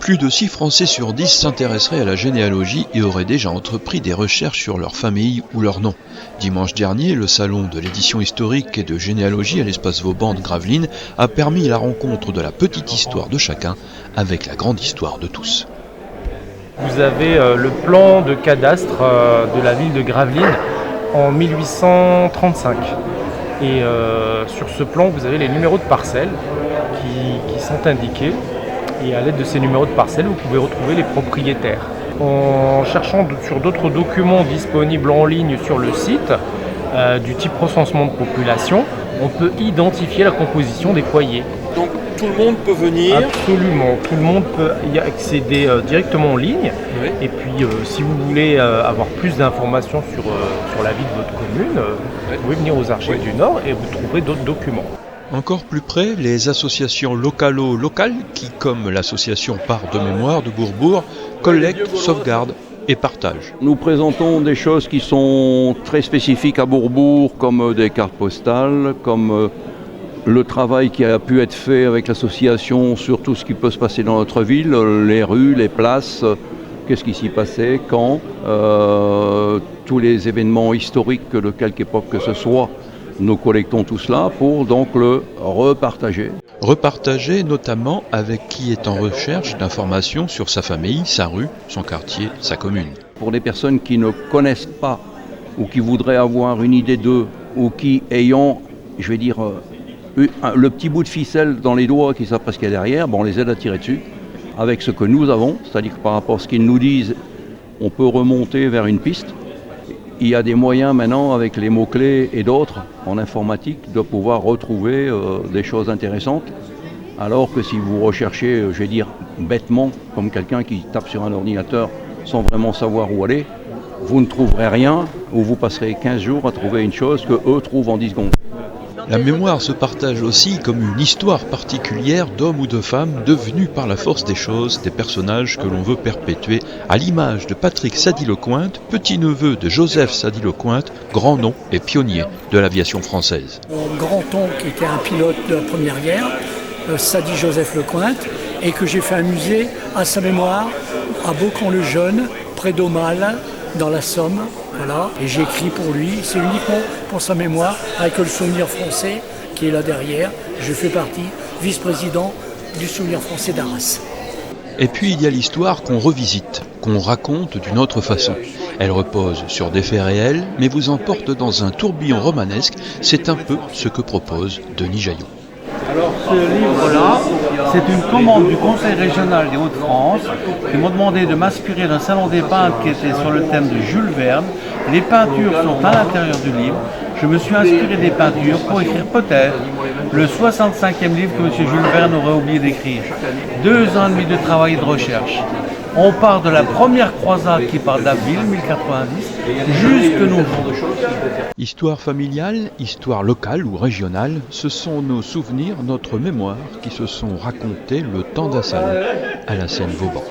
Plus de 6 Français sur 10 s'intéresseraient à la généalogie et auraient déjà entrepris des recherches sur leur famille ou leur nom. Dimanche dernier, le salon de l'édition historique et de généalogie à l'espace Vauban de Gravelines a permis la rencontre de la petite histoire de chacun avec la grande histoire de tous. Vous avez le plan de cadastre de la ville de Gravelines en 1835. Et sur ce plan, vous avez les numéros de parcelles qui sont indiqués. Et à l'aide de ces numéros de parcelles, vous pouvez retrouver les propriétaires. En cherchant sur d'autres documents disponibles en ligne sur le site, du type recensement de population, on peut identifier la composition des foyers. Donc tout le monde peut venir? Absolument, tout le monde peut y accéder directement en ligne. Oui. Et puis si vous voulez avoir plus d'informations sur la vie de votre commune, vous pouvez venir aux Archives du Nord et vous trouverez d'autres documents. Encore plus près, les associations locales qui, comme l'association Part de Mémoire de Bourbourg, collectent, sauvegardent et partagent. Nous présentons des choses qui sont très spécifiques à Bourbourg, comme des cartes postales, comme le travail qui a pu être fait avec l'association sur tout ce qui peut se passer dans notre ville, les rues, les places, qu'est-ce qui s'y passait, quand, tous les événements historiques de quelque époque que ce soit. Nous collectons tout cela pour donc le repartager. Repartager notamment avec qui est en recherche d'informations sur sa famille, sa rue, son quartier, sa commune. Pour des personnes qui ne connaissent pas ou qui voudraient avoir une idée d'eux ou qui ayant, je vais dire, le petit bout de ficelle dans les doigts qui savent pas ce qu'il y a derrière, on les aide à tirer dessus avec ce que nous avons, c'est-à-dire que par rapport à ce qu'ils nous disent, on peut remonter vers une piste. Il y a des moyens maintenant avec les mots-clés et d'autres en informatique de pouvoir retrouver des choses intéressantes. Alors que si vous recherchez, je vais dire bêtement, comme quelqu'un qui tape sur un ordinateur sans vraiment savoir où aller, vous ne trouverez rien ou vous passerez 15 jours à trouver une chose que eux trouvent en 10 secondes. La mémoire se partage aussi comme une histoire particulière d'hommes ou de femmes devenus par la force des choses des personnages que l'on veut perpétuer, à l'image de Patrick Sadi-Lecointe, petit-neveu de Joseph Sadi-Lecointe, grand nom et pionnier de l'aviation française. Mon grand-oncle était un pilote de la Première Guerre, Sadi Joseph Lecointe, et que j'ai fait un musée à sa mémoire à Beaucamp-le-Jeune, près d'Aumale, dans la Somme. Voilà. Et j'ai écrit pour lui, c'est uniquement pour sa mémoire, avec le Souvenir français qui est là derrière. Je fais partie, vice-président du Souvenir français d'Arras. Et puis il y a l'histoire qu'on revisite, qu'on raconte d'une autre façon. Elle repose sur des faits réels, mais vous emporte dans un tourbillon romanesque. C'est un peu ce que propose Denis Jaillot. Alors ce livre-là, c'est une commande du Conseil régional des Hauts-de-France qui m'ont demandé de m'inspirer d'un salon des peintres qui était sur le thème de Jules Verne. Les peintures sont à l'intérieur du livre. Je me suis inspiré des peintures pour écrire peut-être le 65e livre que M. Jules Verne aurait oublié d'écrire. 2 ans et demi de travail et de recherche. On part de la première croisade qui part d'Abbeville, 1090, jusque nos jours. Histoire familiale, histoire locale ou régionale, ce sont nos souvenirs, notre mémoire qui se sont racontés le temps d'un salon à la Seine-Vauban.